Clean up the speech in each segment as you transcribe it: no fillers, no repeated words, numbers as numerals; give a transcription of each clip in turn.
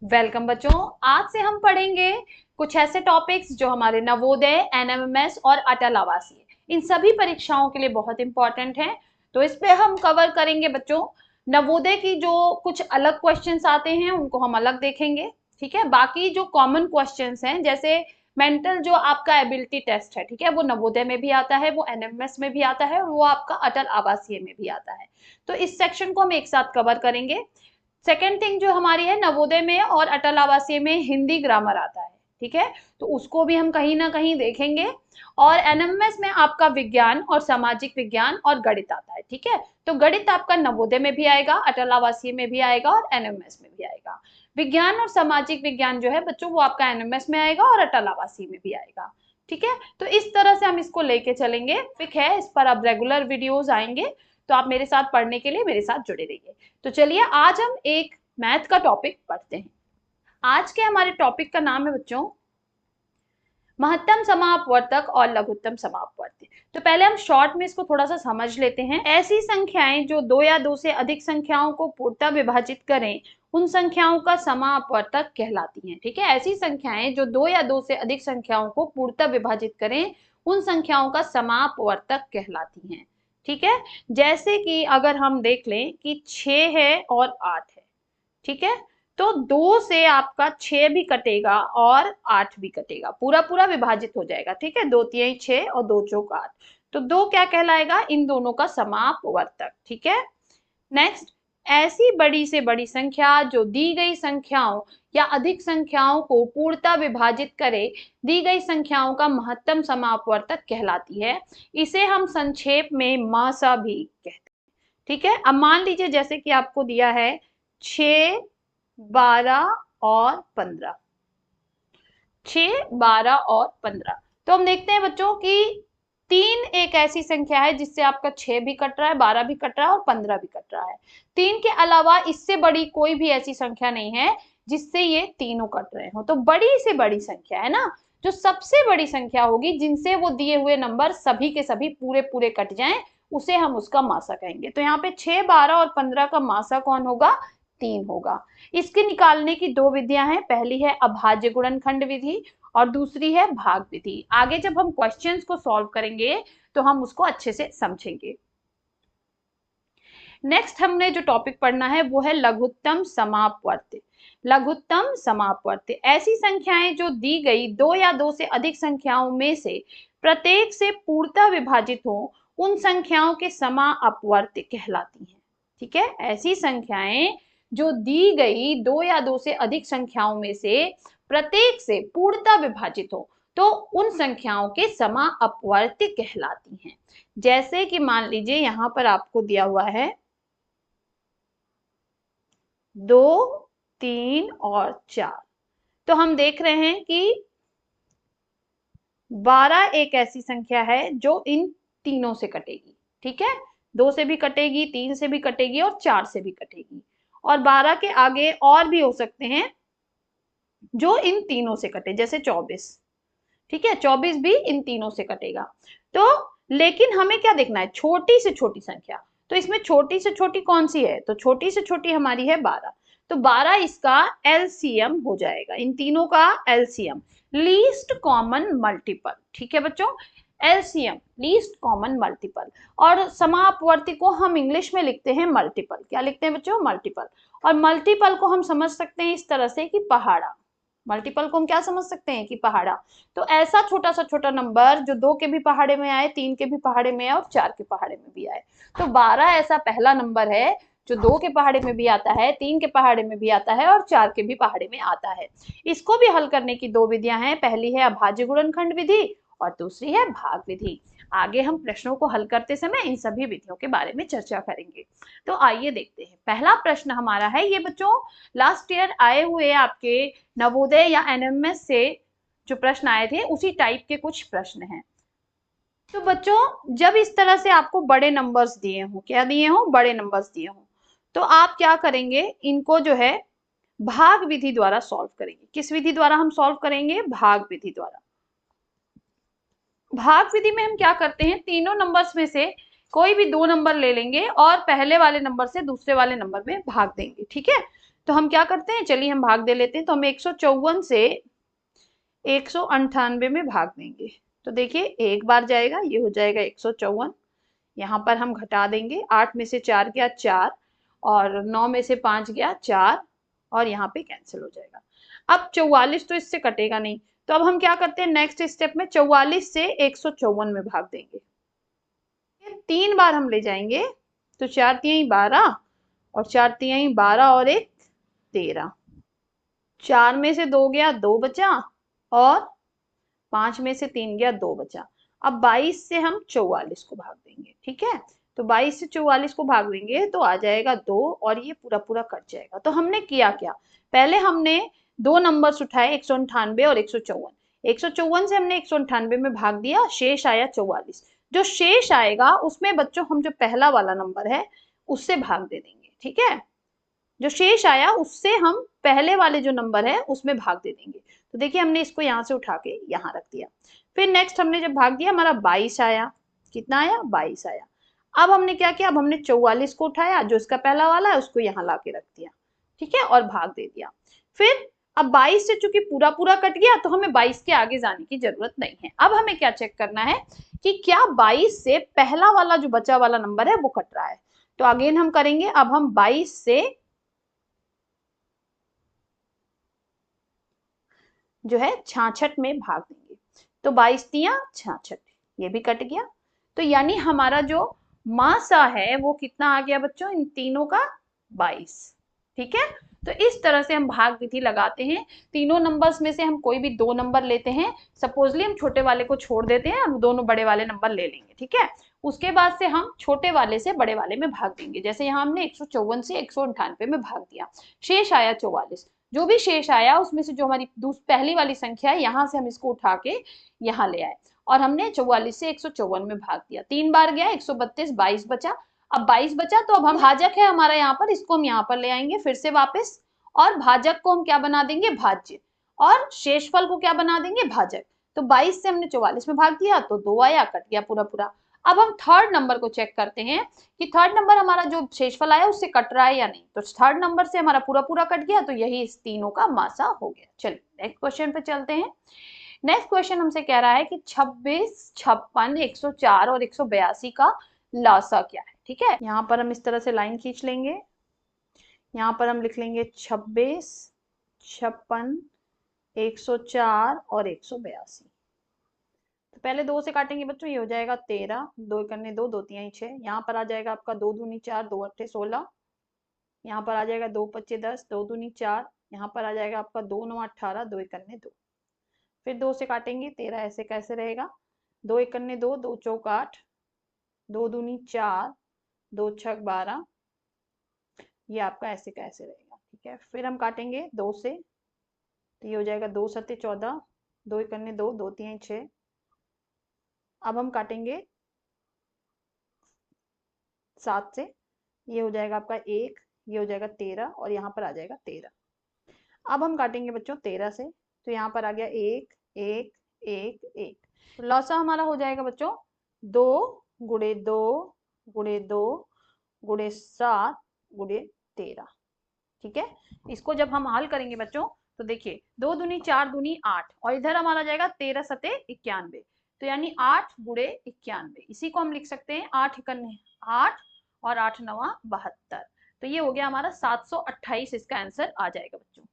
Welcome बच्चों। आज से हम पढ़ेंगे कुछ ऐसे टॉपिक्स जो हमारे नवोदय, एनएमएमएस और अटल आवासीय इन सभी परीक्षाओं के लिए बहुत इंपॉर्टेंट हैं। तो इस पे हम कवर करेंगे बच्चों। नवोदय की जो कुछ अलग क्वेश्चंस आते हैं उनको हम अलग देखेंगे, ठीक है। बाकी जो कॉमन क्वेश्चंस हैं जैसे मेंटल जो आपका एबिलिटी टेस्ट है, ठीक है, वो नवोदय में भी आता है, वो एनएमएमएस में भी आता है और वो आपका अटल आवासीय में भी आता है। तो इस सेक्शन को हम एक साथ कवर करेंगे। सेकेंड थिंग जो हमारी है, नवोदय में और अटल आवासीय में हिंदी ग्रामर आता है, ठीक है, तो उसको भी हम कहीं ना कहीं देखेंगे। और एनएमएस में आपका विज्ञान और सामाजिक विज्ञान और गणित आता है, ठीक है। तो गणित आपका नवोदय में भी आएगा, अटल आवासीय में भी आएगा और एनएमएस में भी आएगा। विज्ञान और सामाजिक विज्ञान जो है बच्चों वो आपका एनएमएस में आएगा और अटल आवासीय में भी आएगा, ठीक है। तो इस तरह से हम इसको लेके चलेंगे, ठीक है। इस पर अब रेगुलर वीडियोस आएंगे, तो आप मेरे साथ पढ़ने के लिए मेरे साथ जुड़े रहिए। तो चलिए आज हम एक मैथ का टॉपिक पढ़ते हैं। आज के हमारे टॉपिक का नाम है बच्चों महत्तम समापवर्तक और लघुत्तम समापवर्ती। तो पहले हम शॉर्ट में इसको थोड़ा सा समझ लेते हैं। ऐसी संख्याएं जो दो या दो से अधिक संख्याओं को पूर्णतः विभाजित करें उन संख्याओं का समापवर्तक कहलाती हैं, ठीक है। ऐसी संख्याएं जो दो या दो से अधिक संख्याओं को पूर्णतः विभाजित करें उन संख्याओं का समापवर्तक कहलाती हैं, ठीक है। जैसे कि अगर हम देख लें कि 6 है और 8 है, ठीक है, तो 2 से आपका 6 भी कटेगा और 8 भी कटेगा, पूरा पूरा विभाजित हो जाएगा, ठीक है। 2 तिहाई 6 और 2 चौक 8, तो 2 क्या कहलाएगा, इन दोनों का समापवर्तक, ठीक है। नेक्स्ट, ऐसी बड़ी से बड़ी संख्या जो दी गई संख्याओं या अधिक संख्याओं को पूर्णतः विभाजित करे दी गई संख्याओं का महत्तम समापवर्तक कहलाती है। इसे हम संक्षेप में मासा भी कहते हैं, ठीक है। अब मान लीजिए जैसे कि आपको दिया है 6, 12 और 15, 6, 12 और 15। तो हम देखते हैं बच्चों कि 3 एक ऐसी संख्या है जिससे आपका 6 भी कट रहा है, 12 भी कट रहा है और 15 भी कट रहा है। 3 के अलावा इससे बड़ी कोई भी ऐसी संख्या नहीं है जिससे ये तीनों कट रहे हो। तो बड़ी से बड़ी संख्या है ना, जो सबसे बड़ी संख्या होगी जिनसे वो दिए हुए नंबर सभी के सभी पूरे पूरे कट जाएं, उसे हम उसका मासा कहेंगे। तो यहाँ पे 6, 12 और 15 का मासा कौन होगा, 3 होगा। इसके निकालने की दो विधियां हैं, पहली है अभाज्य गुणनखंड विधि और दूसरी है भाग विधि। आगे जब हम क्वेश्चंस को सॉल्व करेंगे तो हम उसको अच्छे से समझेंगे। नेक्स्ट हमने जो टॉपिक पढ़ना है वो है लघुत्तम समापवर्ती। लघुत्तम समापवर्ती ऐसी संख्याएं जो दी गई दो या दो से अधिक संख्याओं में से प्रत्येक से पूर्णतः विभाजित हो उन संख्याओं के समापवर्ती कहलाती हैं, ठीक है। ऐसी संख्याएं जो दी गई दो या दो से अधिक संख्याओं में से प्रत्येक से पूर्णतः विभाजित हो तो उन संख्याओं के समापवर्ती कहलाती हैं। जैसे कि मान लीजिए यहां पर आपको दिया हुआ है 2, 3 और 4, तो हम देख रहे हैं कि 12 एक ऐसी संख्या है जो इन तीनों से कटेगी, ठीक है। 2 से भी कटेगी, 3 से भी कटेगी और 4 से भी कटेगी। और 12 के आगे और भी हो सकते हैं जो इन तीनों से कटे, जैसे 24, ठीक है, 24 भी इन तीनों से कटेगा। तो लेकिन हमें क्या देखना है, छोटी से छोटी संख्या। तो इसमें छोटी से छोटी कौन सी है, तो छोटी से छोटी हमारी है 12। तो 12 इसका एलसीएम हो जाएगा, इन तीनों का एलसीएम, लीस्ट कॉमन मल्टीपल, ठीक है बच्चों। LCM least common multiple. और समापवर्ती को हम इंग्लिश में लिखते हैं मल्टीपल। क्या लिखते हैं बच्चों, मल्टीपल। और मल्टीपल को हम समझ सकते हैं इस तरह से कि पहाड़ा। मल्टीपल को हम क्या समझ सकते हैं कि पहाड़ा। तो ऐसा छोटा सा छोटा नंबर जो 2 के भी पहाड़े में आए, 3 के भी पहाड़े में आए और 4 के पहाड़े में भी आए। तो 12 ऐसा पहला नंबर है जो 2 के पहाड़े में भी आता है, 3 के पहाड़े में भी आता है और 4 के भी पहाड़े में आता है। इसको भी हल करने की दो विधियां हैं, पहली है अभाज्य गुणनखंड विधि और दूसरी है भाग विधि। आगे हम प्रश्नों को हल करते समय इन सभी विधियों के बारे में चर्चा करेंगे। तो आइए देखते हैं, पहला प्रश्न हमारा है ये बच्चों, लास्ट ईयर आए हुए आपके नवोदय या एनएमएस से जो प्रश्न आए थे उसी टाइप के कुछ प्रश्न हैं। तो बच्चों जब इस तरह से आपको बड़े नंबर्स दिए हों, क्या दिए हों, बड़े नंबर्स दिए हों, तो आप क्या करेंगे, इनको जो है भाग विधि द्वारा सॉल्व करेंगे। किस विधि द्वारा हम सॉल्व करेंगे, भाग विधि द्वारा। भाग विधि में हम क्या करते हैं, तीनों नंबर्स में से कोई भी दो नंबर ले लेंगे और पहले वाले नंबर से दूसरे वाले नंबर में भाग देंगे, ठीक है। तो हम क्या करते हैं, चलिए हम भाग दे लेते हैं। तो हम 154 से 198 में भाग देंगे। तो देखिए एक बार जाएगा, ये हो जाएगा 154। यहाँ पर हम घटा देंगे, 8 में से 4 गया 4, और 9 में से 5 गया 4, और यहाँ पे कैंसिल हो जाएगा। अब 44 तो इससे कटेगा नहीं, तो अब हम क्या करते हैं, नेक्स्ट स्टेप में 44 से 154 में भाग देंगे। 3 बार हम ले जाएंगे, तो 4 तिहाई 12, और 4 तिहाई 12 और 1 13। 4 में से 2 गया 2 बचा, और 5 में से 3 गया 2 बचा। अब 22 से हम 44 को भाग देंगे, ठीक है। तो 22 से 44 को भाग देंगे तो आ जाएगा 2, और ये पूरा पूरा कट जाएगा। तो हमने किया क्या, पहले हमने दो नंबर्स उठाए 198 और 154। 154 से हमने 198 में भाग दिया, शेष आया 44। जो शेष आएगा उसमें बच्चों हम जो पहला वाला नंबर है उससे भाग दे देंगे, ठीक है। जो शेष आया उससे हम पहले वाले जो नंबर है उसमें भाग दे देंगे। तो देखिए हमने इसको यहाँ से उठा के यहाँ रख दिया। फिर नेक्स्ट हमने जब भाग दिया, हमारा 22 आया। कितना आया, 22 आया। अब हमने क्या किया, अब हमने 44 को उठाया, जो इसका पहला वाला है उसको यहाँ ला के रख दिया, ठीक है, और भाग दे दिया। फिर अब 22 से चूंकि पूरा पूरा कट गया तो हमें 22 के आगे जाने की जरूरत नहीं है। अब हमें क्या चेक करना है कि क्या 22 से पहला वाला जो बचा वाला नंबर है वो कट रहा है। तो अगेन हम करेंगे, अब हम 22 से जो है 66 में भाग देंगे। तो 22 तिया 66, ये भी कट गया। तो यानी हमारा जो मासा है वो कितना आ गया बच्चों, इन तीनों का 22, ठीक है। तो इस तरह से हम भाग विधि लगाते हैं। तीनों नंबर्स में से हम कोई भी दो नंबर लेते हैं, सपोजली हम छोटे वाले को छोड़ देते हैं, हम दोनों बड़े वाले नंबर ले लेंगे, ठीक है। उसके बाद से हम छोटे वाले से बड़े वाले में भाग देंगे। जैसे यहाँ हमने 154 से 198 में भाग दिया, शेष आया 44। जो भी शेष आया उसमें से जो हमारी पहली वाली संख्या है यहाँ से हम इसको उठा के यहाँ ले आए, और हमने 44 से 154 में भाग दिया। 3 बार गया, 132, 22 बचा। अब 22 बचा तो अब हम भाजक है हमारा यहाँ पर, इसको हम यहाँ पर ले आएंगे फिर से वापस, और भाजक को हम क्या बना देंगे, भाज्य, और शेषफल को क्या बना देंगे, भाजक। तो 22 से हमने 44 में भाग दिया तो 2 आया, कट गया पूरा पूरा। अब हम थर्ड नंबर को चेक करते हैं कि थर्ड नंबर हमारा जो शेषफल आया उससे कट रहा है या नहीं। तो थर्ड नंबर से हमारा पूरा पूरा कट गया, तो यही इस तीनों का मासा हो गया। चलिए नेक्स्ट क्वेश्चन पे चलते हैं। नेक्स्ट क्वेश्चन हमसे कह रहा है कि 26, 56, 104 और 182 का लासा क्या है, ठीक है। यहाँ पर हम इस तरह से लाइन खींच लेंगे, यहाँ पर हम लिख लेंगे 26, 56, 104 और 182। तो पहले 2 से काटेंगे बच्चों, ये हो जाएगा 13, 2 करने 2, 2 तिहाई 6। यहाँ पर आ जाएगा आपका 2 दूनी 4, 2 अट्ठे 16। यहाँ पर आ जाएगा 2 पच्चे 10, 2 दूनी 4। यहाँ पर आ जाएगा आपका 2 9 18, 2 करने 2। फिर 2 से काटेंगे, 13 ऐसे कैसे रहेगा, 2 1 करने 2, 2 चौक 8, 2 दूनी 4, 2 छक 12। ये आपका ऐसे कैसे रहेगा, ठीक है। फिर हम काटेंगे 2 से, तो ये हो जाएगा 2 सत्ते 14, 2 1 करने 2, 2 तिहाई 6। अब हम काटेंगे 7 से, ये हो जाएगा आपका 1, ये हो जाएगा 13, और यहाँ पर आ जाएगा 13। अब हम काटेंगे बच्चों 13 से, तो यहाँ पर आ गया 1 1 1 1। तो लौसा हमारा हो जाएगा बच्चों 2 गुणे 2 गुणे 2 गुणे 7 गुणे 13, ठीक है। इसको जब हम हल करेंगे बच्चों तो देखिए 2 दूनी 4 दूनी 8, और इधर हमारा जाएगा 13 सते 91। तो यानी 8 गुणे 91, इसी को हम लिख सकते हैं 8 इकन्ने 8 और 8 नवा 72। तो ये हो गया हमारा 728, इसका आंसर आ जाएगा बच्चों।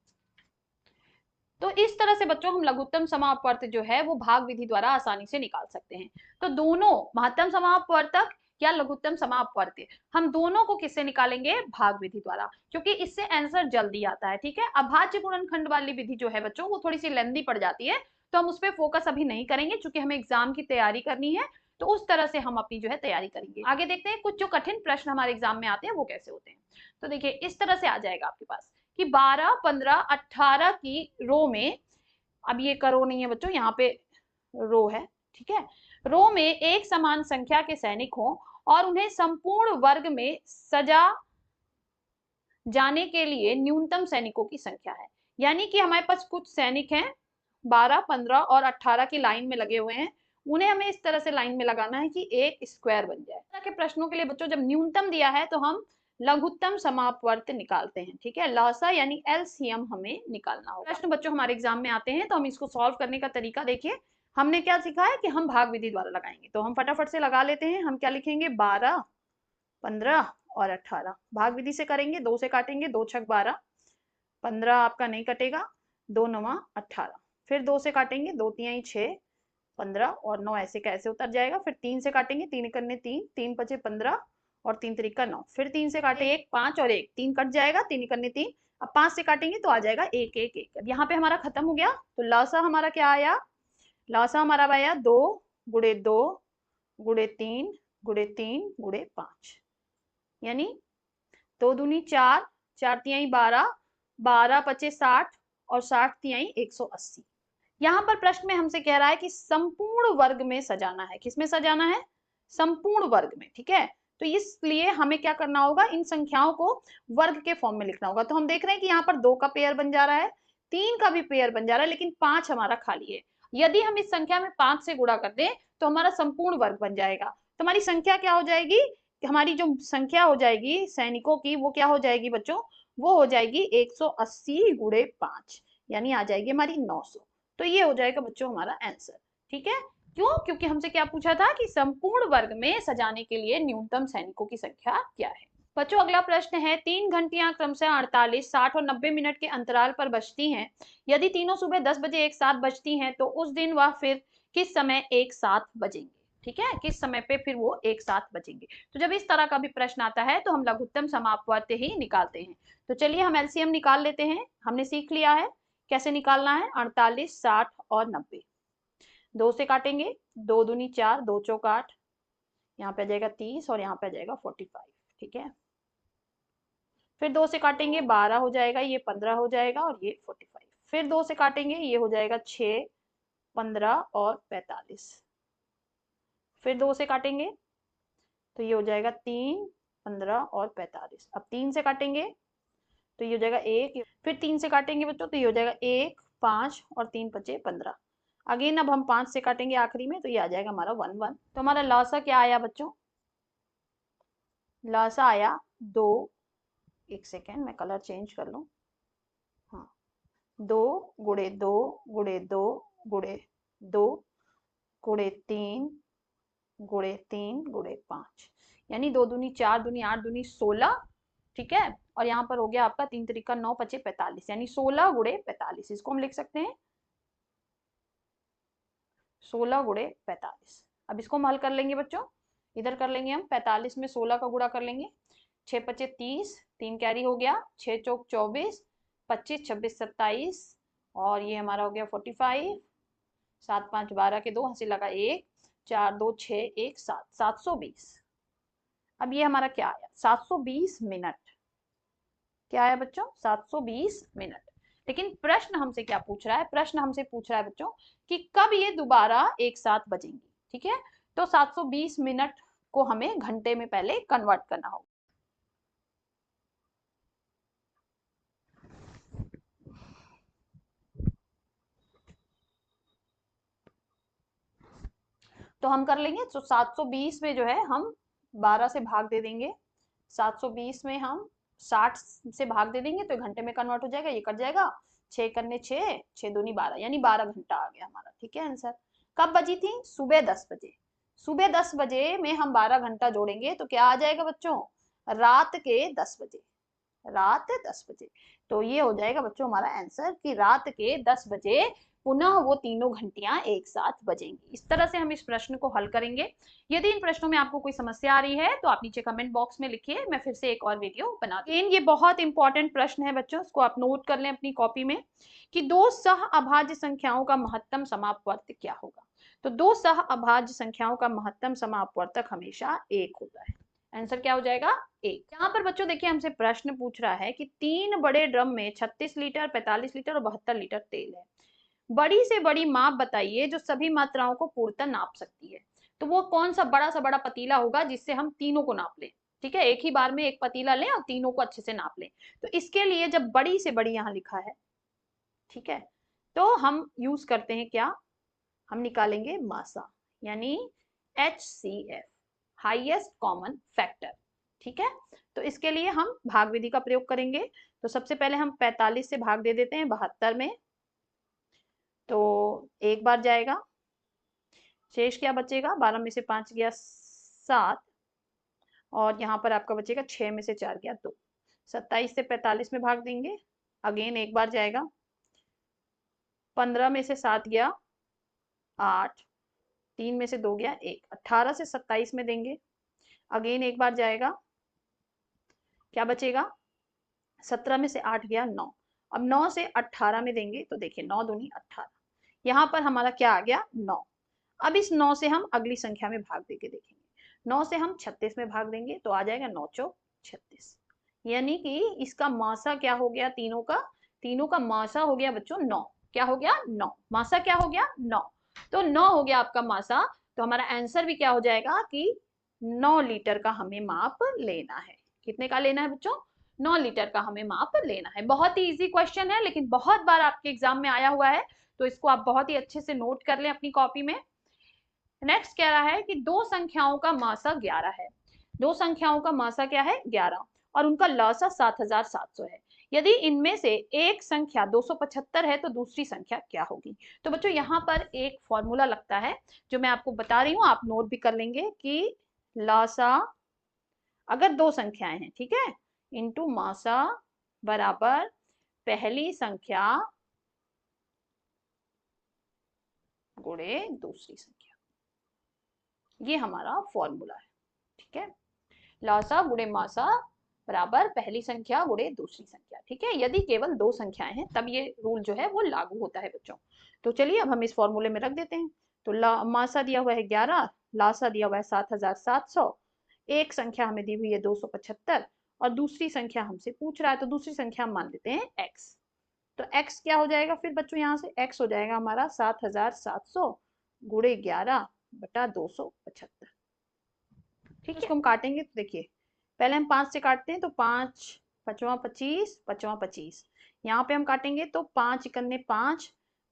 तो इस तरह से बच्चों हम लघुत्तम समापवर्त जो है वो भाग विधि द्वारा आसानी से निकाल सकते हैं। तो दोनों महत्तम समापवर्तक या लघुत्तम समापवर्त्य, हम दोनों को किससे निकालेंगे, भाग विधि द्वारा, क्योंकि इससे आंसर जल्दी आता है, ठीक है। अभाज्य गुणनखंड वाली विधि जो है बच्चों वो थोड़ी सी लेंदी पड़ जाती है, तो हम उस पर फोकस अभी नहीं करेंगे, क्योंकि हमें एग्जाम की तैयारी करनी है। तो उस तरह से हम अपनी जो है तैयारी करेंगे। आगे देखते हैं कुछ जो कठिन प्रश्न हमारे एग्जाम में आते हैं वो कैसे होते हैं। तो देखिए इस तरह से आ जाएगा आपके पास कि 12, 15, 18 की रो में, अब ये का रो नहीं है बच्चों, यहाँ पे रो है, ठीक है। रो में एक समान संख्या के सैनिक हों और उन्हें संपूर्ण वर्ग में सजा जाने के लिए न्यूनतम सैनिकों की संख्या है। यानी कि हमारे पास कुछ सैनिक हैं 12, 15 और 18 की लाइन में लगे हुए हैं, उन्हें हमें इस तरह से लाइन में लगाना है कि एक स्क्वायर बन जाए। इस तरह के प्रश्नों के लिए बच्चों जब न्यूनतम दिया है तो हम लघुत्तम समापवर्त निकालते हैं। ठीक है, लसा यानी एलसीएम हमें निकालना होगा। प्रश्न बच्चों हमारे एग्जाम में आते हैं, तो हम इसको सॉल्व करने का तरीका देखिए। हमने क्या सीखा है कि हम भाग विधि द्वारा लगाएंगे, तो हम फटाफट से लगा लेते हैं। हम क्या लिखेंगे, 12, 15 और 18। भाग विधि से करेंगे, 2 से काटेंगे, 2 छक 12, 15 आपका नहीं कटेगा, 2 9 18। फिर 2 से काटेंगे, 2 तिहाई 6, 15 और 9 ऐसे का ऐसे उतर जाएगा। फिर 3 से काटेंगे, 3 करने 3, 3 पचे 15 और 3 तरीका 9। फिर 3 से काटे 1, 5 और 1, 3 कट जाएगा, 3 करने 3। अब 5 से काटेंगे तो आ जाएगा 1 1 1। अब यहाँ पे हमारा खत्म हो गया, तो लसा हमारा क्या आया, लसा हमारा आया 2 गुणे 2 गुणे 3 गुणे 3 गुणे 5, यानी 2 दूनी 4, 4 तिहाई 12, 12 पचे 60 और 60 तिहाई 180। यहाँ पर प्रश्न में हमसे कह रहा है कि संपूर्ण वर्ग में सजाना है। किसमें सजाना है, संपूर्ण वर्ग में। ठीक है, तो इसलिए हमें क्या करना होगा, इन संख्याओं को वर्ग के फॉर्म में लिखना होगा। तो हम देख रहे हैं कि यहाँ पर 2 का पेयर बन जा रहा है, 3 का भी पेयर बन जा रहा है, लेकिन 5 हमारा खाली है। यदि हम इस संख्या में 5 से गुणा कर दें तो हमारा संपूर्ण वर्ग बन जाएगा। तो हमारी संख्या क्या हो जाएगी, हमारी जो संख्या हो जाएगी सैनिकों की, वो क्या हो जाएगी बच्चों, वो हो जाएगी 180 गुणे 5, यानी आ जाएगी हमारी 900। तो ये हो जाएगा बच्चों हमारा आंसर। ठीक है, क्यों, क्योंकि हमसे क्या पूछा था कि संपूर्ण वर्ग में सजाने के लिए न्यूनतम सैनिकों की संख्या क्या है। बच्चों अगला प्रश्न है, 3 घंटियां क्रमशः 48, 60 और 90 मिनट के अंतराल पर बजती हैं। यदि तीनों सुबह 10 बजे एक साथ बजती हैं तो उस दिन वह फिर किस समय एक साथ बजेंगे। ठीक है, किस समय पे फिर वो एक साथ बजेंगे। तो जब इस तरह का भी प्रश्न आता है तो हम लघुत्तम समापवर्त ही निकालते हैं। तो चलिए हम एलसीएम निकाल लेते हैं। हमने सीख लिया है कैसे निकालना है, 48, 60 और 90। 2 से काटेंगे, 2 दूनी 4, 2 चौक 8, यहाँ पे आ जाएगा 30 और यहाँ पे आ जाएगा 45। ठीक है, फिर 2 से काटेंगे, 12 हो जाएगा, ये 15 हो जाएगा और ये 45। फिर 2 से काटेंगे, ये हो जाएगा 6, 15 और 45। फिर 2 से काटेंगे तो ये हो जाएगा 3, 15 और 45। अब 3 से काटेंगे तो ये हो जाएगा 1, फिर 3 से काटेंगे बच्चों तो ये हो जाएगा 1, 5 और 3 पचे 15। अगेन अब हम 5 से काटेंगे आखिरी में तो ये आ जाएगा हमारा 1 1। तो हमारा लसा क्या आया बच्चों, लसा आया 2, एक सेकेंड मैं कलर चेंज कर लूं, हाँ, 2 गुणे 2 गुणे 2 गुणे 2 गुणे 3 गुणे 3 गुणे 5, यानी 2 दूनी 4 दूनी 8 दूनी 16। ठीक है, और यहाँ पर हो गया आपका 3 तरीका 9 पचे 45, यानी 16 गुणे 45। इसको हम लिख सकते हैं 16 गुणे 45। अब इसको हम हल कर लेंगे बच्चों, इधर कर लेंगे हम 45 में 16 का गुणा कर लेंगे, 6 पचे 30, 3 कैरी हो गया, 6 चौक 24, 25 26 27 और ये हमारा हो गया 45, 7 5 12 के 2 हंसी लगा 1, 4 2 6 1 7, 720। अब ये हमारा क्या आया, 720 मिनट। क्या आया बच्चों, 720 मिनट। लेकिन प्रश्न हमसे क्या पूछ रहा है, प्रश्न हमसे पूछ रहा है बच्चों कि कब ये दोबारा एक साथ बजेंगी। ठीक है, तो 720 मिनट को हमें घंटे में पहले कन्वर्ट करना होगा। तो हम कर लेंगे, तो 720 में जो है हम 12 से भाग दे देंगे, 720 में हम 60 से भाग दे देंगे तो घंटे में कन्वर्ट हो जाएगा, ये कट जाएगा, 6 करने 6, 6 दूनी 12, यानी 12 घंटा आ गया हमारा। ठीक है आंसर। कब बजी थी, सुबह 10 बजे। सुबह 10 बजे में हम 12 घंटा जोड़ेंगे तो क्या आ जाएगा बच्चों, रात के 10 बजे, रात 10 बजे। तो ये हो जाएगा बच्चों हमारा आंसर कि रात के 10 बजे पुनः वो तीनों घंटियां एक साथ बजेंगी। इस तरह से हम इस प्रश्न को हल करेंगे। यदि इन प्रश्नों में आपको कोई समस्या आ रही है तो आप नीचे कमेंट बॉक्स में लिखिए, मैं फिर से एक और वीडियो बना दूंगी। ये बहुत इंपॉर्टेंट प्रश्न है बच्चों, इसको आप नोट कर लें अपनी कॉपी में कि दो सह अभाज्य संख्याओं का महत्तम समापवर्त क्या होगा। तो दो सह अभाज्य संख्याओं का महत्तम समापवर्तक हमेशा 1 होता है। आंसर क्या हो जाएगा, 1। यहाँ पर बच्चों देखिए हमसे प्रश्न पूछ रहा है कि 3 बड़े ड्रम में 36 लीटर, 45 लीटर और 72 लीटर तेल है। बड़ी से बड़ी माप बताइए जो सभी मात्राओं को पूर्णतः नाप सकती है। तो वो कौन सा बड़ा पतीला होगा जिससे हम तीनों को नाप लें। ठीक है, एक ही बार में एक पतीला लें और तीनों को अच्छे से नाप लें। तो इसके लिए जब बड़ी से बड़ी यहाँ लिखा है, ठीक है, तो हम यूज करते हैं क्या, हम निकालेंगे मासा, यानी HCF, हाईएस्ट कॉमन फैक्टर। ठीक है, तो इसके लिए हम भाग विधि का प्रयोग करेंगे। तो सबसे पहले हम 45 से भाग दे देते हैं 72 में, तो एक बार जाएगा, शेष क्या बचेगा, 12 में से 5 गया 7, और यहाँ पर आपका बचेगा 6 में से 4 गया 2। 27 से 45 में भाग देंगे, अगेन एक बार जाएगा, 15 में से 7 गया 8, 3 में से 2 गया 1, 18 से 27 में देंगे, अगेन एक बार जाएगा, क्या बचेगा, 17 में से 8 गया 9। अब 9 से 18 में देंगे तो देखिए 9 दूनी 18, यहाँ पर हमारा क्या आ गया 9। अब इस 9 से हम अगली संख्या में भाग देके देखेंगे, 9 से हम 36 में भाग देंगे तो आ जाएगा 9 चौक 36, यानी कि इसका मासा क्या हो गया, तीनों का मासा हो गया बच्चों 9। क्या हो गया 9, मासा क्या हो गया 9, तो 9 हो गया आपका मासा। तो हमारा आंसर भी क्या हो जाएगा कि 9 लीटर का हमें माप लेना है। कितने का लेना है बच्चों, 9 लीटर का हमें माप लेना है। बहुत ही इजी क्वेश्चन है, लेकिन बहुत बार आपके एग्जाम में आया हुआ है, तो इसको आप बहुत ही अच्छे से नोट कर लें अपनी कॉपी में। नेक्स्ट कह रहा है कि दो संख्याओं का मासा 11 है, दो संख्याओं का मासा क्या है 11, और उनका लसा 7700 है। यदि इनमें से एक संख्या 275 है तो दूसरी संख्या क्या होगी। तो बच्चों यहाँ पर एक फॉर्मूला लगता है जो मैं आपको बता रही हूँ, आप नोट भी कर लेंगे कि लसा अगर दो संख्याएं हैं, ठीक है, इंटू मासा बराबर पहली संख्या गुणे दूसरी संख्या, ये हमारा फॉर्मूला है। ठीक है, लसा गुणे मासा बराबर पहली संख्या गुणे दूसरी संख्या। ठीक है, यदि केवल दो संख्याएं हैं तब ये रूल जो है वो लागू होता है बच्चों। तो चलिए अब हम इस फॉर्मूले में रख देते हैं। तो मासा दिया हुआ है 11, लासा दिया हुआ है 7700, एक संख्या हमें दी हुई है 275, और दूसरी संख्या हमसे पूछ रहा है, तो दूसरी संख्या हम मान लेते हैं x। तो x क्या हो जाएगा फिर बच्चों, यहाँ से x हो जाएगा हमारा 7700 गुणे 11 बटा 275। ठीक है, इसको हम काटेंगे तो देखिए पहले हम 5 से काटते हैं, तो 5 5वां 25 5वां 25, यहाँ पे हम काटेंगे तो 5 इकन्ने 5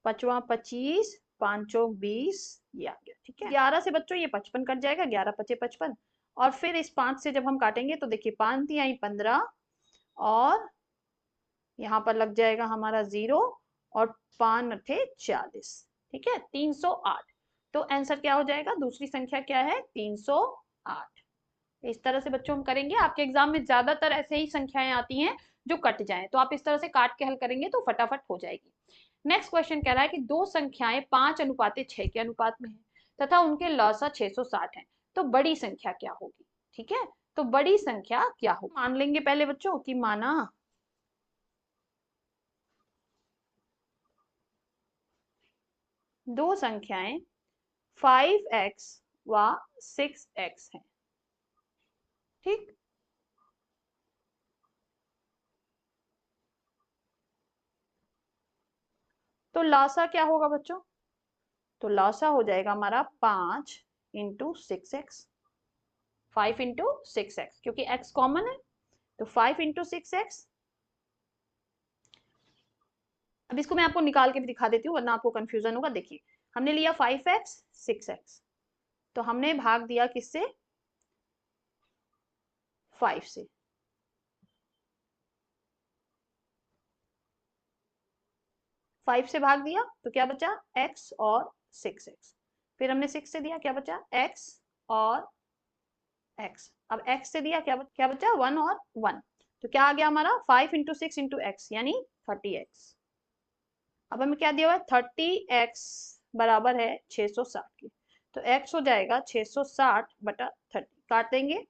5वां 25 5 चौक 20, ये आ गया। ठीक है, 11 से बच्चों ये 55 कट जाएगा, 11 पचे 55, और फिर इस 5 से जब हम काटेंगे तो देखिए 5 3 आई 15, और यहाँ पर लग जाएगा हमारा 0, और 5 अठे 40। ठीक है, 308। तो आंसर क्या हो जाएगा, दूसरी संख्या क्या है 308। इस तरह से बच्चों हम करेंगे, आपके एग्जाम में ज्यादातर ऐसे ही संख्याएं आती हैं जो कट जाएं, तो आप इस तरह से काट के हल करेंगे तो फटाफट हो जाएगी। नेक्स्ट क्वेश्चन कह रहा है कि दो संख्याएं 5:6 के अनुपात में है तथा उनके लसा 660 है, तो बड़ी संख्या क्या होगी। ठीक है, तो बड़ी संख्या क्या होगी, मान लेंगे पहले बच्चों कि माना दो संख्याएं 5x व 6x हैं। ठीक, तो लासा क्या होगा बच्चों, तो लासा हो जाएगा हमारा 5 इंटू 6x, 5 इंटू 6x, क्योंकि x कॉमन है, तो 5 इंटू 6x। अब इसको मैं आपको निकाल के भी दिखा देती हूँ वरना आपको कंफ्यूजन होगा। देखिए हमने लिया 5x 6x, तो हमने भाग दिया किससे, 5 से, फाइव से भाग दिया तो क्या बचा x और 6x, फिर हमने 6 से दिया क्या बचा x और x, अब x से दिया क्या बचा 1 और 1, तो क्या आ गया हमारा 5 इंटू 6 इंटू एक्स यानी 30x। अब हमें क्या दिया हुआ है 30x बराबर है 660 के, तो x हो जाएगा 660 बटा 30, काट देंगे,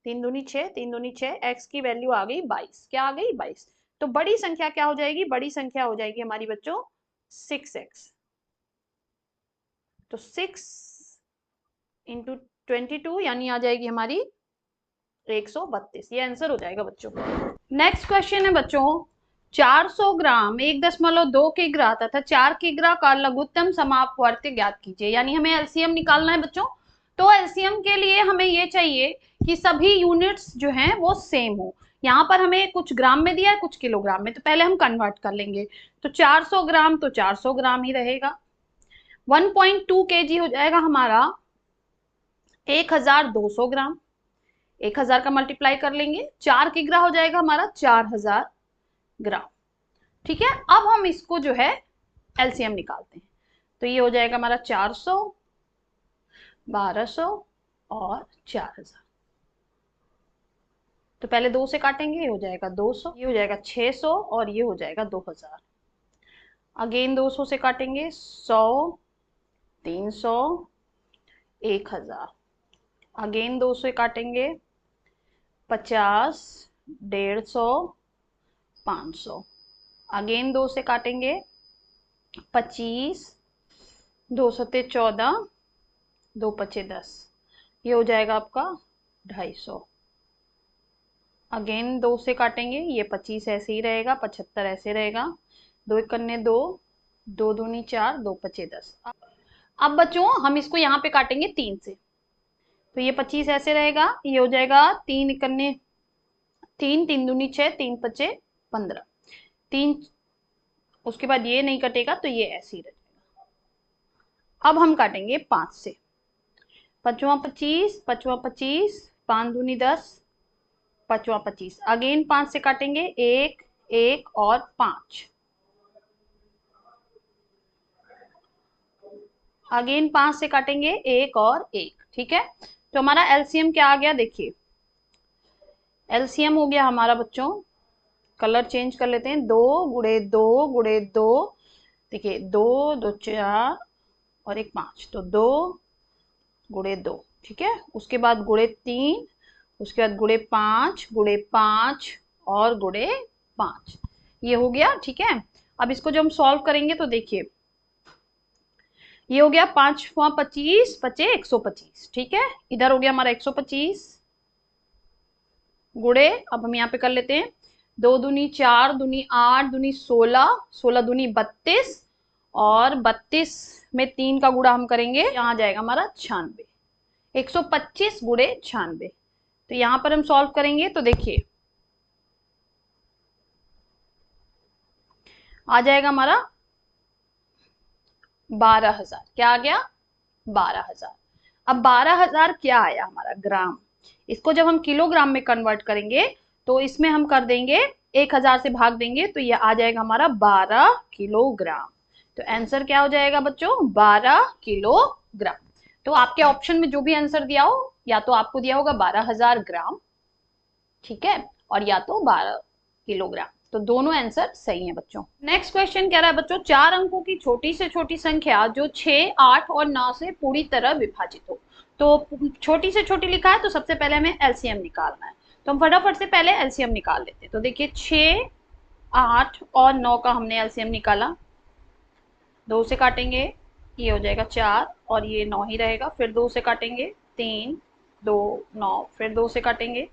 3 दूनी 6 3 दूनी 6, x की वैल्यू आ गई 22, क्या आ गई 22। तो बड़ी संख्या क्या हो जाएगी, बड़ी संख्या हो जाएगी हमारी बच्चों 6x, तो 6 इंटू 22 यानी आ जाएगी हमारी 132, ये आंसर हो जाएगा बच्चों। नेक्स्ट क्वेश्चन है बच्चों, 400 ग्राम 1.2 किग्रा तथा 4 किग्रा का लघुत्तम समापवर्त ज्ञात कीजिए, यानी हमें एलसीएम निकालना है बच्चों। तो एलसीएम के लिए हमें ये चाहिए कि सभी यूनिट्स जो हैं वो सेम हो। यहाँ पर हमें कुछ ग्राम में दिया है कुछ किलोग्राम में, तो पहले हम कन्वर्ट कर लेंगे, तो 400 ग्राम तो 400 ग्राम ही रहेगा, 1.2 kg हो जाएगा हमारा 1200 ग्राम, 1000 का मल्टीप्लाई कर लेंगे, 4 किग्रा हो जाएगा हमारा 4000 ग्राम। ठीक है, अब हम इसको जो है एलसीएम निकालते हैं। तो ये हो जाएगा हमारा 400, 1200 और 4000। तो पहले 2 से काटेंगे, ये हो जाएगा 200, ये हो जाएगा 600 और ये हो जाएगा 2000। अगेन 200 से काटेंगे, 100, 300, 1000। अगेन 200 से काटेंगे, 50, 150, 500। अगेन 2 से काटेंगे, 25, 2 सत्ते 14, 2 पचे 10, ये हो जाएगा आपका 250। अगेन 2 से काटेंगे, ये 25 ऐसे ही रहेगा, 75 ऐसे रहेगा, 2 एकन्ने 2, 2 दूनी 4, 2 पचे 10। अब बच्चों हम इसको यहाँ पे काटेंगे 3 से, तो ये 25 ऐसे रहेगा, ये हो जाएगा 3 एकन्ने 3, 3 दूनी 6, 3 पचे 15, 3। उसके बाद ये नहीं कटेगा तो ये ऐसे ही रह जाएगा। अब हम काटेंगे 5 से, 5वां 25, 5वां 25, 5 दूनी 10, 5वां 25। अगेन 5 से काटेंगे, 1, 1 और 5। अगेन 5 से काटेंगे, 1 और 1। ठीक है, तो हमारा एलसीएम क्या आ गया, देखिए एलसीएम हो गया हमारा बच्चों, कलर चेंज कर लेते हैं, 2 गुणे 2 गुणे 2, देखिए 2 2 4 और 1 5, तो 2 गुणे 2। ठीक है, उसके बाद गुणे 3, उसके बाद गुणे 5, गुणे 5 और गुणे 5, ये हो गया। ठीक है, अब इसको जब हम सॉल्व करेंगे तो देखिए ये हो गया 5वां 25 पचे 125। ठीक है, इधर हो गया हमारा 125 गुणे, अब हम यहाँ पे कर लेते हैं, 2 दूनी 4 दूनी 8 दूनी 16, 16 दूनी 32 और 32 में 3 का गुणा हम करेंगे, यहाँ जाएगा हमारा 96, 125 गुणे 96। तो यहाँ पर हम सॉल्व करेंगे तो देखिए आ जाएगा हमारा 12,000। क्या आ गया, 12,000। अब 12,000 क्या आया हमारा, ग्राम। इसको जब हम किलोग्राम में कन्वर्ट करेंगे तो इसमें हम कर देंगे 1000 से भाग देंगे, तो ये आ जाएगा हमारा 12 किलोग्राम। तो आंसर क्या हो जाएगा बच्चों, 12 किलोग्राम। तो आपके ऑप्शन में जो भी आंसर दिया हो, या तो आपको दिया होगा 12,000 ग्राम, ठीक है, और या तो 12 किलोग्राम। तो दोनों आंसर सही है बच्चों। नेक्स्ट क्वेश्चन कह रहा है बच्चों, 4 अंकों की छोटी से छोटी संख्या जो 6, 8 और 9 से पूरी तरह विभाजित हो। तो छोटी से छोटी लिखा है, तो सबसे पहले हमें एलसीएम निकालना है, तो हम फटाफट से पहले एलसीएम निकाल लेते हैं। तो देखिए 6, 8 और 9 का हमने एलसीएम निकाला, 2 से काटेंगे, ये हो जाएगा 4 और ये 9 ही रहेगा, फिर 2 से काटेंगे, 3, 2, 9, फिर 2 से काटेंगे,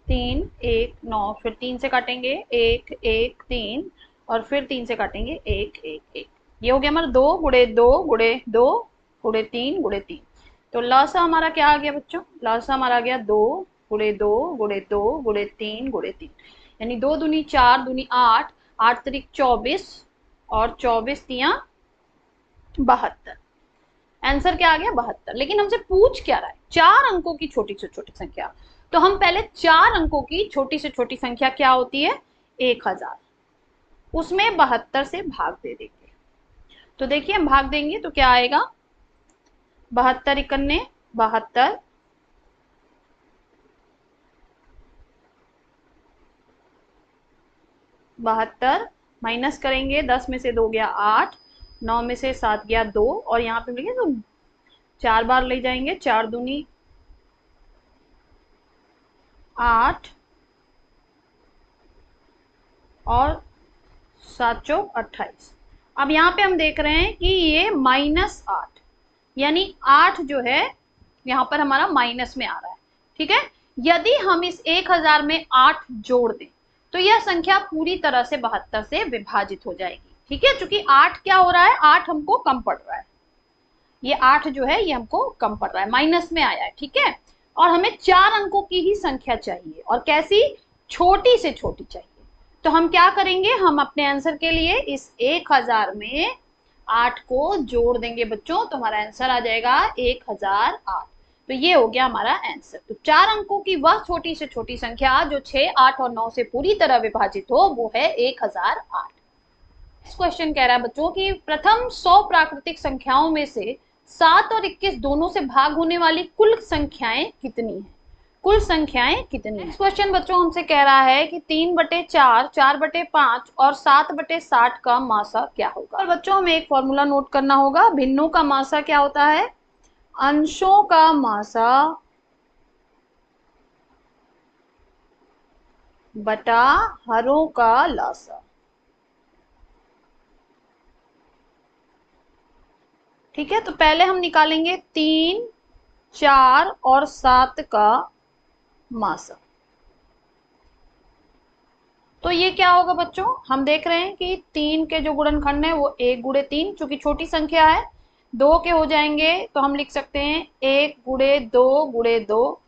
3, 1, 9, फिर 3 से काटेंगे, 1, 1, 3 और फिर 3 से काटेंगे, 1, 1, 1। ये हो गया हमारा 2 गुणे 2 गुणे 2 गुणे 3 गुणे 3। तो लसा हमारा क्या आ गया बच्चों, लसा हमारा आ गया 2 गुणे 2 गुणे 2 गुणे 3 गुणे 3, यानी 2 दूनी 4 दूनी 8, 8 त्रिक 24 और 24 तिया 72। आंसर क्या आ गया, 72। लेकिन हमसे पूछ क्या रहा है, 4 अंकों की छोटी से छोटी संख्या। तो हम पहले 4 अंकों की छोटी से छोटी संख्या क्या होती है, 1000, उसमें 72 से भाग दे देंगे। तो देखिए हम भाग देंगे तो क्या आएगा, 72 इकन्ने 72, 72 माइनस करेंगे, 10 में से 2 गया 8, 9 में से 7 गया 2 और यहाँ पे मिलेंगे तो 4 बार ले जाएंगे, 4 दूनी 8 और 7 चौक 28। अब यहाँ पे हम देख रहे हैं कि ये -8, यानी 8 जो है यहाँ पर हमारा माइनस में आ रहा है। ठीक है, यदि हम इस 1000 में 8 जोड़ दें तो यह संख्या पूरी तरह से 72 से विभाजित हो जाएगी। ठीक है, क्योंकि 8 क्या हो रहा है, 8 हमको कम पड़ रहा है, ये 8 जो है ये हमको कम पड़ रहा है, माइनस में आया है। ठीक है, और हमें 4 अंकों की ही संख्या चाहिए, और कैसी, छोटी से छोटी चाहिए। तो हम क्या करेंगे, हम अपने आंसर के लिए इस 1000 में 8 को जोड़ देंगे बच्चों, तो हमारा आंसर आ जाएगा 1008। तो ये हो गया हमारा आंसर। तो 4 अंकों की वह छोटी से छोटी संख्या जो 6, 8 और 9 से पूरी तरह विभाजित हो वो है 1008। इस क्वेश्चन कह रहा है बच्चों कि प्रथम 100 प्राकृतिक संख्याओं में से 7 और 21 दोनों से भाग होने वाली कुल संख्याएं कितनी हैं? कुल संख्याएं कितनी हैं? क्वेश्चन बच्चों हमसे कह रहा है कि 3/4, 4/5 और 7/60 का मासा क्या होगा। और बच्चों हमें एक फॉर्मूला नोट करना होगा। भिन्नों का मासा क्या होता है? अंशों का मासा बटा हरों का लासा। ठीक है, तो पहले हम निकालेंगे 3, 4 और 7 का मासा। तो ये क्या होगा बच्चों? हम देख रहे हैं कि 3 के जो गुणनखंड है वो 1 गुणे 3, चूंकि छोटी संख्या है 2 के हो जाएंगे तो हम लिख सकते हैं 1 गुणे 2 गुणे 2,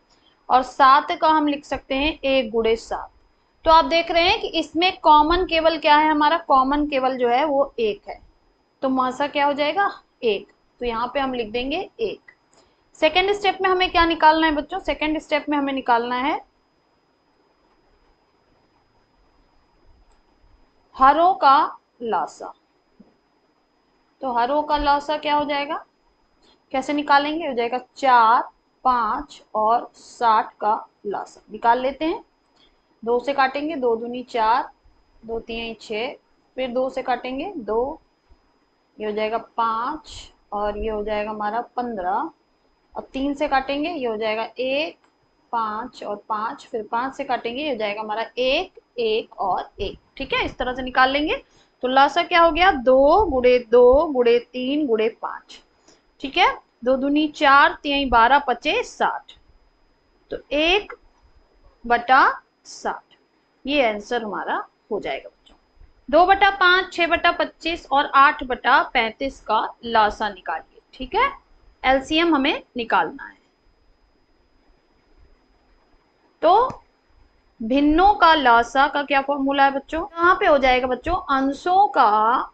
और 7 का हम लिख सकते हैं 1 गुणे 7। तो आप देख रहे हैं कि इसमें कॉमन केवल क्या है? हमारा कॉमन केवल जो है वो 1 है, तो मासा क्या हो जाएगा? 1। तो यहाँ पे हम लिख देंगे 1। सेकेंड स्टेप में हमें क्या निकालना है बच्चों? सेकेंड स्टेप में हमें निकालना है हरों का लासा। तो हरों का लासा क्या हो जाएगा? कैसे निकालेंगे? हो जाएगा 4, 5 और 60 का लासा। निकाल लेते हैं। 2 से काटेंगे, 2 दूनी 4, 2 तीन 6, फिर 2 से काटेंगे 2, ये हो जाएगा 5 और ये हो जाएगा हमारा 15। अब 3 से काटेंगे, ये हो जाएगा 1, 5 और 5, फिर 5 से काटेंगे, ये हो जाएगा हमारा 1, 1 और 1। ठीक है, इस तरह से निकाल लेंगे। तो लासा क्या हो गया? 2 गुणे 2 गुणे 3 गुणे 5। ठीक है, 2 दूनी 4, 3 12, 25 60। तो 1/60 ये आंसर हमारा हो जाएगा बच्चों। 2/5, 6/25 और 8/35 का लासा निकालिए। ठीक है, एलसीएम हमें निकालना है। तो भिन्नों का लासा का क्या फॉर्मूला है बच्चों? यहाँ पे हो जाएगा बच्चों अंशों का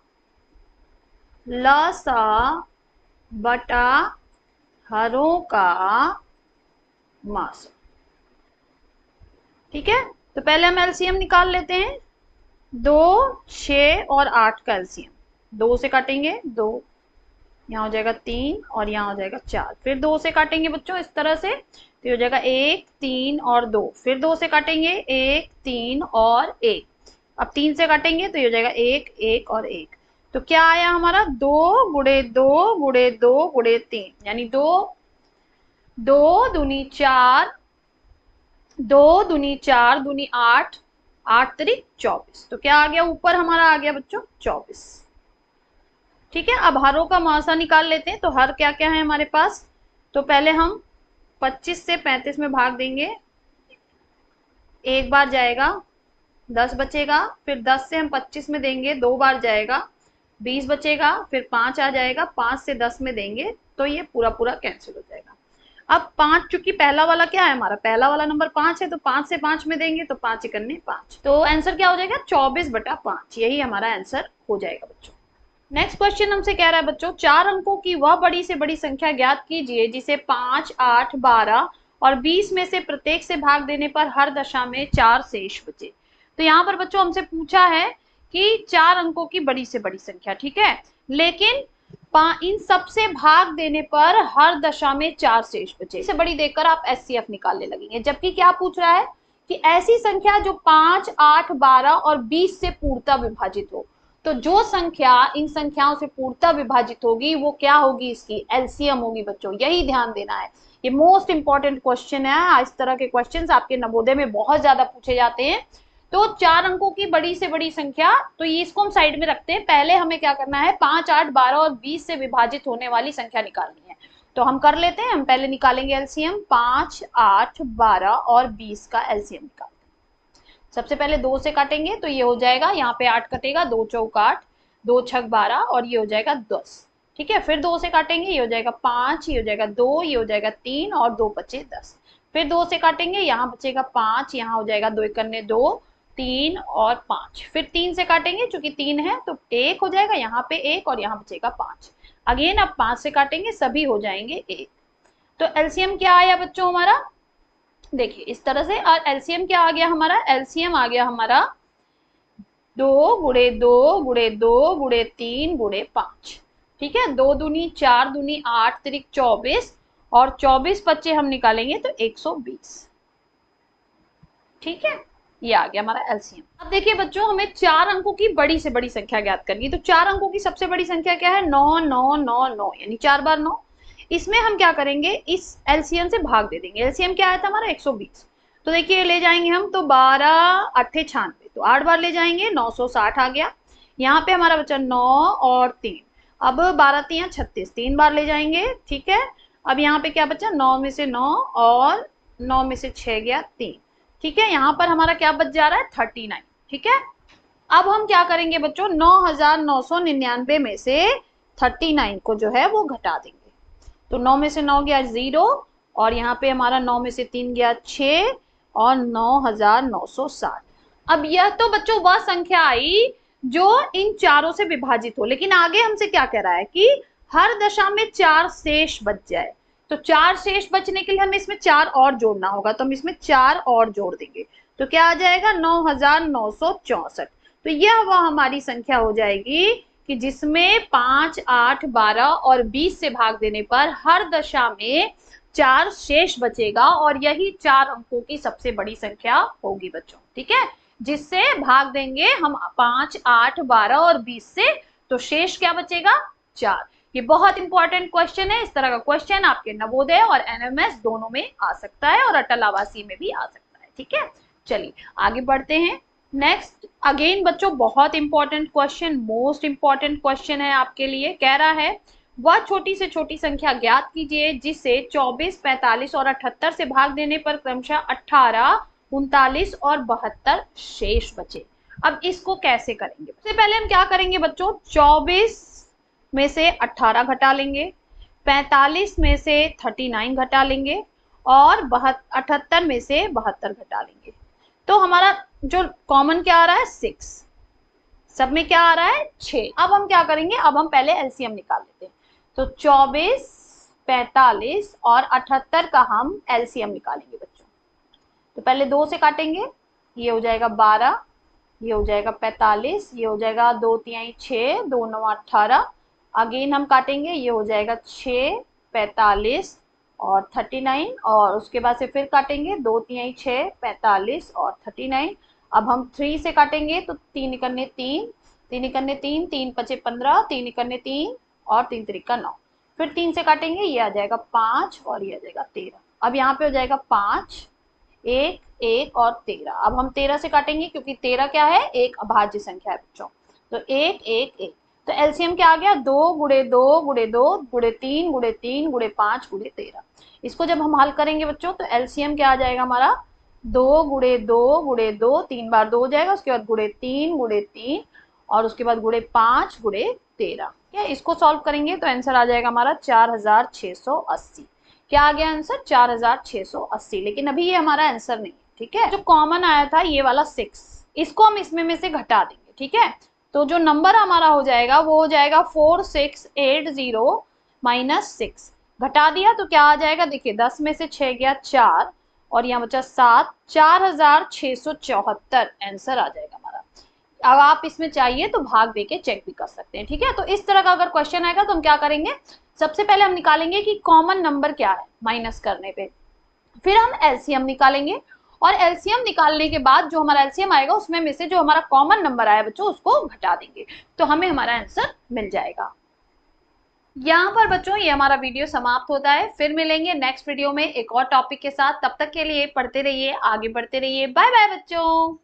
लासा बटा हरों का मासा। ठीक है, तो पहले हम एलसीएम निकाल लेते हैं। 2, 6 और 8 का एलसीएम। 2 से काटेंगे 2, यहाँ हो जाएगा 3 और यहाँ हो जाएगा 4, फिर 2 से काटेंगे बच्चों इस तरह से, तो हो जाएगा 1, 3 और 2, फिर 2 से काटेंगे 1, 3 और 1। अब 3 से काटेंगे तो ये हो जाएगा 1, 1 और 1। तो क्या आया हमारा? 2 गुणे 2 गुणे 2 गुणे 3, यानी 2 दूनी 4, 2 दूनी 4 दूनी 8, 8 त्रिक 24। तो क्या आ गया? ऊपर हमारा आ गया बच्चों 24। ठीक है, अब हरों का मासा निकाल लेते हैं। तो हर क्या क्या है हमारे पास? तो पहले हम 25 से 35 में भाग देंगे, एक बार जाएगा 10 बचेगा, फिर 10 से हम 25 में देंगे, 2 बार जाएगा 20 बचेगा, फिर 5 आ जाएगा, 5 से 10 में देंगे तो ये पूरा पूरा कैंसिल हो जाएगा। अब 5, चूंकि पहला वाला क्या है हमारा? पहला वाला नंबर 5 है, तो 5 से 5 में देंगे तो 5 1 5। तो आंसर क्या हो जाएगा? 24/5। यही हमारा आंसर हो जाएगा बच्चों। नेक्स्ट क्वेश्चन हमसे कह रहा है बच्चों 4 अंकों की वह बड़ी से बड़ी संख्या ज्ञात कीजिए जिसे 5, 8, 12 और 20 में से प्रत्येक से भाग देने पर हर दशा में 4 शेष बचे। तो यहाँ पर बच्चों हमसे पूछा है कि 4 अंकों की बड़ी से बड़ी संख्या, ठीक है, लेकिन इन सब से भाग देने पर हर दशा में 4 शेष बचे। इससे बड़ी देखकर आप एचसीएफ निकालने लगेंगे, जबकि क्या पूछ रहा है कि ऐसी संख्या जो 5, 8, 12 और 20 से पूर्णतः विभाजित हो। तो जो संख्या इन संख्याओं से पूर्णतः विभाजित होगी वो क्या होगी? इसकी एलसीएम होगी बच्चों, यही ध्यान देना है। ये मोस्ट इंपॉर्टेंट क्वेश्चन है। इस तरह के क्वेश्चंस आपके नवोदय में बहुत ज्यादा पूछे जाते हैं। तो 4 अंकों की बड़ी से बड़ी संख्या, तो ये इसको हम साइड में रखते हैं। पहले हमें क्या करना है? 5, 8, 12 और 20 से विभाजित होने वाली संख्या निकालनी है। तो हम कर लेते हैं। हम पहले निकालेंगे एलसीएम। 5, 8, 12 और 20 का एलसीएम निकालते हैं। सबसे पहले 2 से काटेंगे तो ये हो जाएगा, यहाँ पे 8 कटेगा, 2 चौक 8, 2 छक 12 और ये हो जाएगा 10। ठीक है, फिर 2 से काटेंगे, ये हो जाएगा 5, ये हो जाएगा 2, ये हो जाएगा 3 और 2 बचे 10। फिर 2 से काटेंगे, यहाँ बचेगा 5, यहाँ हो जाएगा 2 1 2, 3 और 5। फिर 3 से काटेंगे, चूंकि 3 है तो 1 हो जाएगा, यहाँ पे 1 और यहाँ बचेगा 5। अगेन अब 5 से काटेंगे, सभी हो जाएंगे 1। तो एलसीएम क्या आया बच्चों हमारा, देखिए इस तरह से। और एलसीएम क्या आ गया हमारा, एलसीएम आ गया हमारा 2 × 2 × 2 × 3 × 5। ठीक है, 2 दूनी 4 दूनी 8 तिरिक 24 और 24 बच्चे हम निकालेंगे तो 120। ठीक है, ये आ गया हमारा एलसीएम। अब देखिए बच्चों, हमें 4 अंकों की बड़ी से बड़ी संख्या ज्ञात करनी है। तो 4 अंकों की सबसे बड़ी संख्या क्या है, 9 9 9 9, यानी 4 बार 9। इसमें हम क्या करेंगे, इस एलसीएम से भाग दे देंगे। एलसीएम क्या आया था हमारा 120। तो देखिए ले जाएंगे हम, तो 12 8 96, तो 8 बार ले जाएंगे 960 आ गया। यहाँ पे हमारा बचा 9 और 3, अब 12 3 36, 3 बार ले जाएंगे। ठीक है, अब यहाँ पे क्या बचा, 9 में से 9 और 9 में से 6 गया 3। ठीक है, यहाँ पर हमारा क्या बच जा रहा है 39। ठीक है, अब हम क्या करेंगे बच्चों, 9999 में से 39 को जो है वो घटा देंगे। तो 9 में से 9 गया 0 और यहाँ पे हमारा 9 में से 3 गया 6 और 9960। अब यह तो बच्चों वह संख्या आई जो इन चारों से विभाजित हो, लेकिन आगे हमसे क्या कह रहा है कि हर दशा में 4 शेष बच जाए। तो 4 शेष बचने के लिए हमें इसमें 4 और जोड़ना होगा, तो हम इसमें 4 और जोड़ देंगे। तो क्या आ जाएगा 9964। तो यह वह हमारी संख्या हो जाएगी कि जिसमें 5 8 12 और 20 से भाग देने पर हर दशा में 4 शेष बचेगा, और यही 4 अंकों की सबसे बड़ी संख्या होगी बच्चों। ठीक है, जिससे भाग देंगे हम 5 8 12 और 20 से, तो शेष क्या बचेगा 4। ये बहुत इंपॉर्टेंट क्वेश्चन है। इस तरह का क्वेश्चन आपके नवोदय और एनएमएस दोनों में आ सकता है और अटल आवासीय में भी आ सकता है। ठीक है, चलिए आगे बढ़ते हैं। नेक्स्ट अगेन बच्चों बहुत important question, most important question है आपके लिए। कह रहा है वह छोटी से छोटी संख्या ज्ञात कीजिए जिसे 24 45 और 78 से भाग देने पर क्रमशः 18 39 और 72 शेष बचे। अब इसको कैसे करेंगे, सबसे पहले हम क्या करेंगे बच्चों, 24 में से 18 घटा लेंगे, 45 में से 39 घटा लेंगे और 78 में से 72 घटा लेंगे। तो हमारा जो कॉमन क्या आ रहा है 6, सब में क्या आ रहा है 6। अब हम क्या करेंगे, अब हम पहले एलसीएम निकाल लेते हैं। तो 24 45 और 78 का हम एलसीएम निकालेंगे बच्चों। तो पहले 2 से काटेंगे, ये हो जाएगा 12, ये हो जाएगा 45, ये हो जाएगा 2 3 6 2 9 18। अगेन हम काटेंगे, ये हो जाएगा 6 45 और 39, और उसके बाद से फिर काटेंगे 2 3 6 45 और 39। अब हम 3 से काटेंगे, तो 3 इकन्ने 3 3 इकन्ने 3 3 पचे 15 3 इकन्ने 3 और 3 त्रिका 9। फिर 3 से काटेंगे, ये आ जाएगा 5 और ये आ जाएगा 13। अब यहाँ पे हो जाएगा 5 1 1 और 13। अब हम 13 से काटेंगे क्योंकि 13 क्या है, एक अभाज्य संख्या है बच्चों। तो 1 1 1, तो एलसीएम क्या आ गया 2 × 2 × 2 × 3 × 3 × 5 × 13। इसको जब हम हल करेंगे बच्चों तो एलसीएम क्या आ जाएगा हमारा 2 × 2 × 2, 3 बार 2 हो जाएगा, उसके बाद × 3 × 3 और उसके बाद × 5 × 13। क्या इसको सॉल्व करेंगे तो आंसर आ जाएगा हमारा 4680। क्या आ गया आंसर 4680, लेकिन अभी ये हमारा आंसर नहीं है। ठीक है, जो कॉमन आया था ये वाला 6, इसको हम इसमें में से घटा देंगे। ठीक है, तो जो नंबर हमारा हो जाएगा वो हो जाएगा 4680 - 6। घटा दिया तो क्या आ जाएगा, देखिए 10 में से 6 गया 4 और यहाँ बचा 7, 4674 आंसर आ जाएगा हमारा। अब आप इसमें चाहिए तो भाग देके चेक भी कर सकते हैं। ठीक है, तो इस तरह का अगर क्वेश्चन आएगा तो हम क्या करेंगे, सबसे पहले हम निकालेंगे कि कॉमन नंबर क्या है माइनस करने पे, फिर हम एलसीएम निकालेंगे और एलसीएम निकालने के बाद जो हमारा एलसीएम आएगा उसमें में से जो हमारा कॉमन नंबर आया बच्चों उसको घटा देंगे, तो हमें हमारा आंसर मिल जाएगा। यहाँ पर बच्चों ये हमारा वीडियो समाप्त होता है। फिर मिलेंगे नेक्स्ट वीडियो में एक और टॉपिक के साथ। तब तक के लिए पढ़ते रहिए, आगे बढ़ते रहिए। बाय बाय बच्चों।